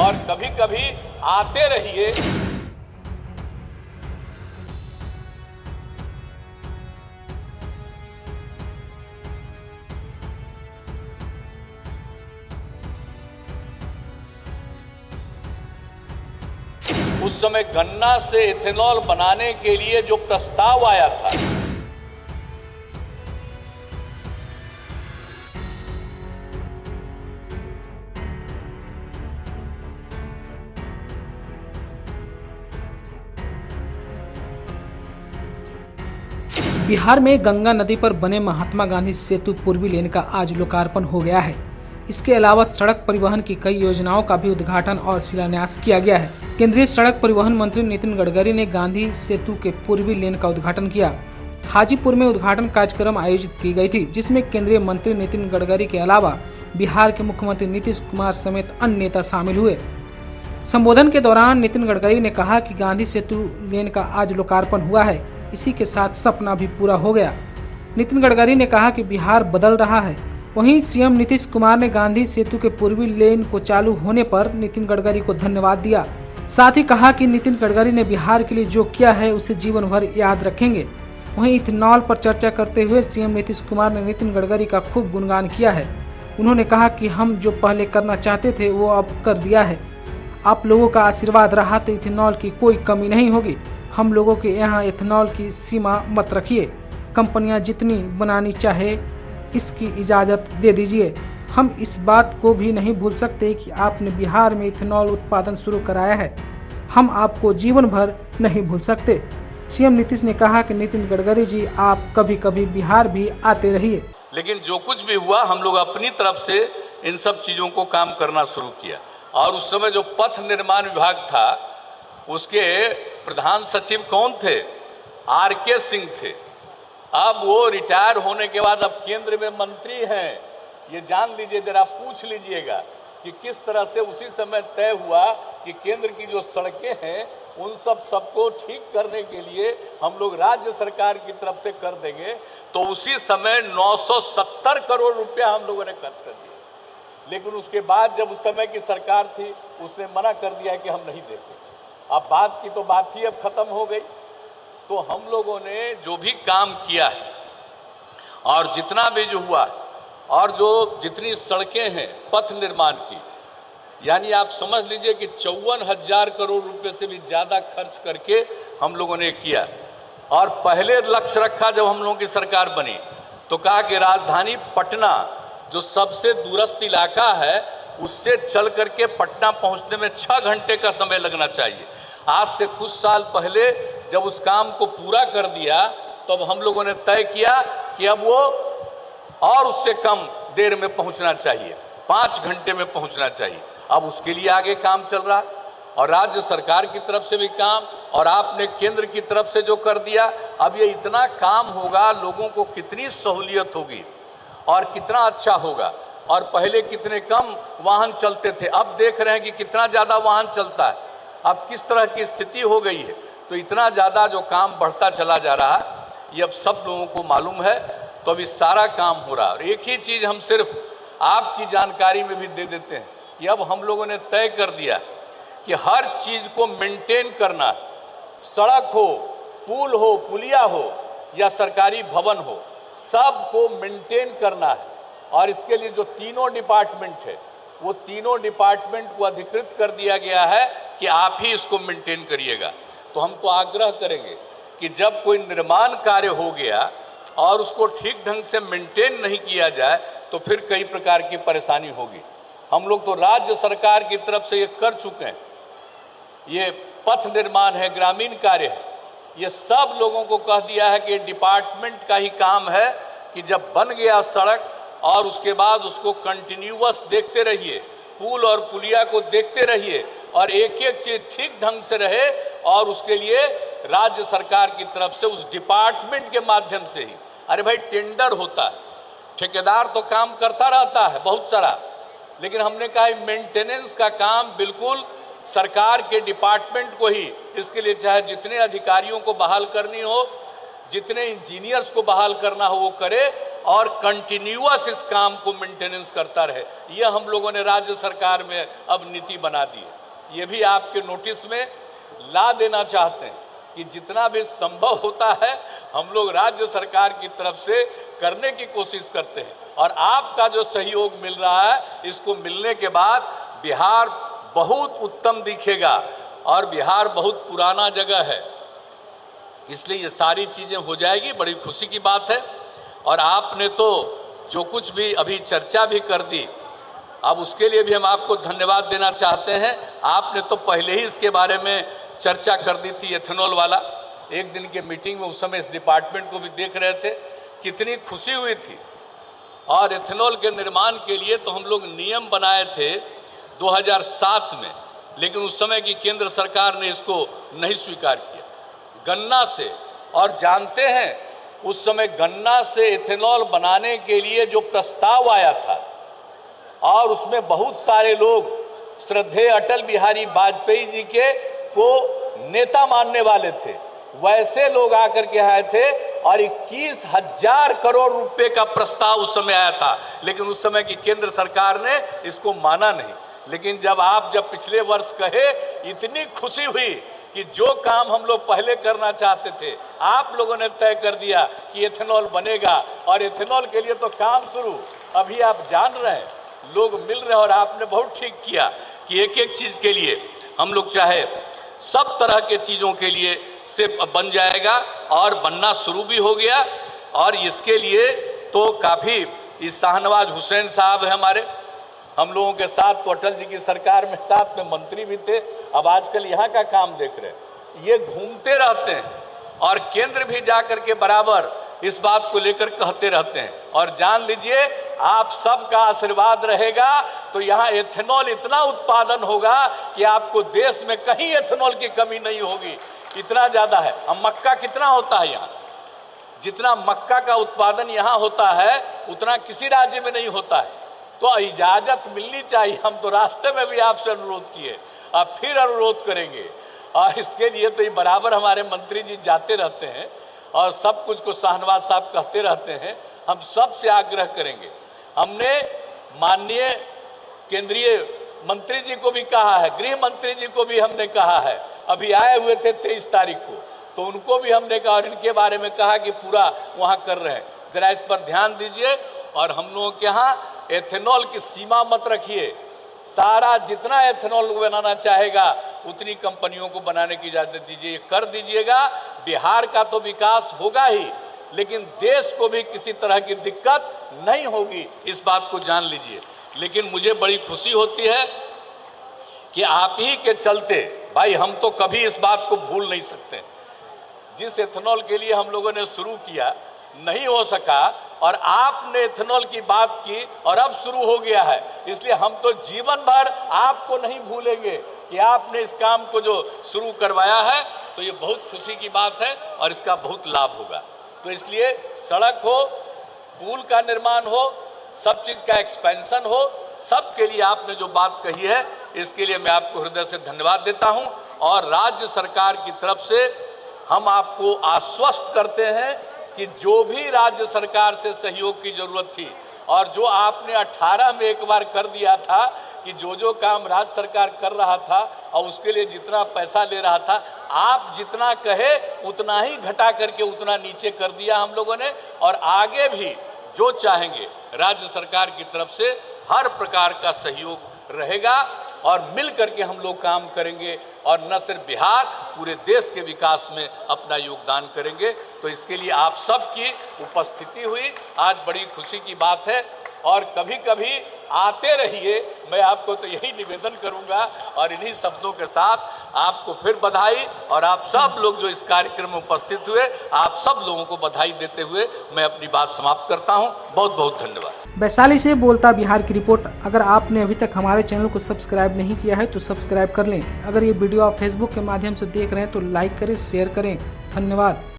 और कभी कभी आते रहिए। उस समय गन्ना से इथेनॉल बनाने के लिए जो प्रस्ताव आया था, बिहार में गंगा नदी पर बने महात्मा गांधी सेतु पूर्वी लेन का आज लोकार्पण हो गया है। इसके अलावा सड़क परिवहन की कई योजनाओं का भी उद्घाटन और शिलान्यास किया गया है। केंद्रीय सड़क परिवहन मंत्री नितिन गडकरी ने गांधी सेतु के पूर्वी लेन का उद्घाटन किया। हाजीपुर में उद्घाटन कार्यक्रम आयोजित की गई थी, जिसमें केंद्रीय मंत्री नितिन गडकरी के अलावा बिहार के मुख्यमंत्री नीतीश कुमार समेत अन्य नेता शामिल हुए। संबोधन के दौरान नितिन गडकरी ने कहा कि गांधी सेतु लेन का आज लोकार्पण हुआ है, इसी के साथ सपना भी पूरा हो गया। नितिन गडकरी ने कहा कि बिहार बदल रहा है। वहीं सीएम नीतीश कुमार ने गांधी सेतु के पूर्वी लेन को चालू होने पर नितिन गडकरी को धन्यवाद दिया। साथ ही कहा कि नितिन गडकरी ने बिहार के लिए जो किया है उसे जीवन भर याद रखेंगे। वहीं इथेनॉल पर चर्चा करते हुए सीएम नीतीश कुमार ने नितिन गडकरी का खूब गुणगान किया है। उन्होंने कहा कि हम जो पहले करना चाहते थे वो अब कर दिया है। आप लोगों का आशीर्वाद रहा तो इथेनॉल की कोई कमी नहीं होगी। हम लोगों के यहाँ इथेनॉल की सीमा मत रखिए। कंपनियां जितनी बनानी चाहे इसकी इजाज़त दे दीजिए। हम इस बात को भी नहीं भूल सकते कि आपने बिहार में इथेनॉल उत्पादन शुरू कराया है। हम आपको जीवन भर नहीं भूल सकते। सीएम नीतीश ने कहा कि नितिन गडकरी जी, आप कभी कभी बिहार भी आते रहिए। लेकिन जो कुछ भी हुआ, हम लोग अपनी तरफ से इन सब चीज़ों को काम करना शुरू किया। और उस समय जो पथ निर्माण विभाग था, उसके प्रधान सचिव कौन थे? आर.के. सिंह थे। अब वो रिटायर होने के बाद अब केंद्र में मंत्री हैं। ये जान लीजिए, जरा पूछ लीजिएगा कि किस तरह से उसी समय तय हुआ कि केंद्र की जो सड़कें हैं उन सबको ठीक करने के लिए हम लोग राज्य सरकार की तरफ से कर देंगे। तो उसी समय 970 करोड़ रुपया हम लोगों ने खर्च कर दिया। लेकिन उसके बाद जब उस समय की सरकार थी, उसने मना कर दिया कि हम नहीं देते। अब बात की तो बात ही अब खत्म हो गई। तो हम लोगों ने जो भी काम किया है और जितना भी जो हुआ और जो जितनी सड़कें हैं पथ निर्माण की, यानी आप समझ लीजिए कि 54,000 करोड़ रुपए से भी ज़्यादा खर्च करके हम लोगों ने किया। और पहले लक्ष्य रखा जब हम लोगों की सरकार बनी तो कहा कि राजधानी पटना जो सबसे दूरस्थ इलाका है उससे चल करके पटना पहुंचने में 6 घंटे का समय लगना चाहिए। आज से कुछ साल पहले जब उस काम को पूरा कर दिया तब तो हम लोगों ने तय किया कि अब वो और उससे कम देर में पहुंचना चाहिए, 5 घंटे में पहुंचना चाहिए। अब उसके लिए आगे काम चल रहा है और राज्य सरकार की तरफ से भी काम और आपने केंद्र की तरफ से जो कर दिया। अब ये इतना काम होगा, लोगों को कितनी सहूलियत होगी और कितना अच्छा होगा। और पहले कितने कम वाहन चलते थे, अब देख रहे हैं कि कितना ज़्यादा वाहन चलता है, अब किस तरह की स्थिति हो गई है। तो इतना ज़्यादा जो काम बढ़ता चला जा रहा है, ये अब सब लोगों को मालूम है। तो अभी सारा काम हो रहा है। और एक ही चीज़ हम सिर्फ आपकी जानकारी में भी दे देते हैं कि अब हम लोगों ने तय कर दिया कि हर चीज़ को मेंटेन करना है। सड़क हो, पुल हो, पुलिया हो या सरकारी भवन हो, सबको मेंटेन करना है। और इसके लिए जो तीनों डिपार्टमेंट है, वो तीनों डिपार्टमेंट को अधिकृत कर दिया गया है कि आप ही इसको मेंटेन करिएगा। तो हम तो आग्रह करेंगे कि जब कोई निर्माण कार्य हो गया और उसको ठीक ढंग से मेंटेन नहीं किया जाए तो फिर कई प्रकार की परेशानी होगी। हम लोग तो राज्य सरकार की तरफ से ये कर चुके हैं। ये पथ निर्माण है, ग्रामीण कार्य है, ये सब लोगों को कह दिया है कि डिपार्टमेंट का ही काम है कि जब बन गया सड़क और उसके बाद उसको कंटिन्यूअस देखते रहिए, पुल और पुलिया को देखते रहिए और एक एक चीज ठीक ढंग से रहे। और उसके लिए राज्य सरकार की तरफ से उस डिपार्टमेंट के माध्यम से ही, अरे भाई टेंडर होता है, ठेकेदार तो काम करता रहता है बहुत सारा, लेकिन हमने कहा मेंटेनेंस का काम बिल्कुल सरकार के डिपार्टमेंट को ही, इसके लिए चाहे जितने अधिकारियों को बहाल करनी हो, जितने इंजीनियर्स को बहाल करना हो वो करे और कंटिन्यूअस इस काम को मेंटेनेंस करता रहे। ये हम लोगों ने राज्य सरकार में अब नीति बना दी है। ये भी आपके नोटिस में ला देना चाहते हैं कि जितना भी संभव होता है हम लोग राज्य सरकार की तरफ से करने की कोशिश करते हैं, और आपका जो सहयोग मिल रहा है इसको मिलने के बाद बिहार बहुत उत्तम दिखेगा, और बिहार बहुत पुराना जगह है, इसलिए ये सारी चीजें हो जाएगी। बड़ी खुशी की बात है। और आपने तो जो कुछ भी अभी चर्चा भी कर दी, अब उसके लिए भी हम आपको धन्यवाद देना चाहते हैं। आपने तो पहले ही इसके बारे में चर्चा कर दी थी, एथेनॉल वाला। एक दिन के मीटिंग में उस समय इस डिपार्टमेंट को भी देख रहे थे, कितनी खुशी हुई थी। और एथेनॉल के निर्माण के लिए तो हम लोग नियम बनाए थे 2007 में, लेकिन उस समय की केंद्र सरकार ने इसको नहीं स्वीकार किया। गन्ना से, और जानते हैं उस समय गन्ना से एथेनॉल बनाने के लिए जो प्रस्ताव आया था, और उसमें बहुत सारे लोग श्रद्धेय अटल बिहारी वाजपेयी जी के को नेता मानने वाले थे, वैसे लोग आकर के आए थे, और 21,000 करोड़ रुपए का प्रस्ताव उस समय आया था, लेकिन उस समय की केंद्र सरकार ने इसको माना नहीं। लेकिन जब पिछले वर्ष कहे, इतनी खुशी हुई कि जो काम हम लोग पहले करना चाहते थे आप लोगों ने तय कर दिया कि एथेनॉल बनेगा, और एथेनॉल के लिए तो काम शुरू। अभी आप जान रहे हैं लोग मिल रहे हैं, और आपने बहुत ठीक किया कि एक एक चीज के लिए हम लोग चाहे सब तरह के चीजों के लिए से बन जाएगा, और बनना शुरू भी हो गया। और इसके लिए तो काफी इस शाहनवाज हुसैन साहब है हमारे, हम लोगों के साथ, तो अटल जी की सरकार में साथ में मंत्री भी थे। अब आजकल यहाँ का काम देख रहे हैं, ये घूमते रहते हैं, और केंद्र भी जाकर के बराबर इस बात को लेकर कहते रहते हैं। और जान लीजिए आप सबका आशीर्वाद रहेगा तो यहाँ एथेनॉल इतना उत्पादन होगा कि आपको देश में कहीं एथेनॉल की कमी नहीं होगी, इतना ज्यादा है। अब मक्का कितना होता है यहाँ, जितना मक्का का उत्पादन यहाँ होता है उतना किसी राज्य में नहीं होता है। तो इजाजत मिलनी चाहिए। हम तो रास्ते में भी आपसे अनुरोध किए, अब फिर अनुरोध करेंगे, और इसके लिए तो ये बराबर हमारे मंत्री जी जाते रहते हैं और सब कुछ को शाहनवाज साहब कहते रहते हैं। हम सबसे आग्रह करेंगे, हमने माननीय केंद्रीय मंत्री जी को भी कहा है, गृह मंत्री जी को भी हमने कहा है, अभी आए हुए थे 23 तारीख को, तो उनको भी हमने कहा और इनके बारे में कहा कि पूरा वहाँ कर रहे हैं, जरा इस पर ध्यान दीजिए। और हम लोगों के यहाँ एथेनॉल की सीमा मत रखिए, सारा जितना एथेनॉल बनाना चाहेगा उतनी कंपनियों को बनाने की इजाजत दीजिए, कर दीजिएगा। बिहार का तो विकास होगा ही, लेकिन देश को भी किसी तरह की दिक्कत नहीं होगी, इस बात को जान लीजिए। लेकिन मुझे बड़ी खुशी होती है कि आप ही के चलते, भाई हम तो कभी इस बात को भूल नहीं सकते, जिस एथेनॉल के लिए हम लोगों ने शुरू किया नहीं हो सका, और आपने एथेनॉल की बात की और अब शुरू हो गया है, इसलिए हम तो जीवन भर आपको नहीं भूलेंगे कि आपने इस काम को जो शुरू करवाया है। तो ये बहुत खुशी की बात है और इसका बहुत लाभ होगा। तो इसलिए सड़क हो, पुल का निर्माण हो, सब चीज का एक्सपेंशन हो, सबके लिए आपने जो बात कही है इसके लिए मैं आपको हृदय से धन्यवाद देता हूं। और राज्य सरकार की तरफ से हम आपको आश्वस्त करते हैं कि जो भी राज्य सरकार से सहयोग की जरूरत थी, और जो आपने 18 में एक बार कर दिया था कि जो काम राज्य सरकार कर रहा था और उसके लिए जितना पैसा ले रहा था, आप जितना कहे उतना ही घटा करके उतना नीचे कर दिया हम लोगों ने। और आगे भी जो चाहेंगे राज्य सरकार की तरफ से हर प्रकार का सहयोग रहेगा, और मिल करके हम लोग काम करेंगे, और न सिर्फ बिहार, पूरे देश के विकास में अपना योगदान करेंगे। तो इसके लिए आप सबकी उपस्थिति हुई आज बड़ी खुशी की बात है, और कभी कभी आते रहिए, मैं आपको तो यही निवेदन करूंगा। और इन्हीं शब्दों के साथ आपको फिर बधाई, और आप सब लोग जो इस कार्यक्रम में उपस्थित हुए, आप सब लोगों को बधाई देते हुए मैं अपनी बात समाप्त करता हूं। बहुत बहुत धन्यवाद। वैशाली से बोलता बिहार की रिपोर्ट। अगर आपने अभी तक हमारे चैनल को सब्सक्राइब नहीं किया है तो सब्सक्राइब कर लें। अगर ये वीडियो आप फेसबुक के माध्यम से देख रहे हैं तो लाइक करें, शेयर करें। धन्यवाद।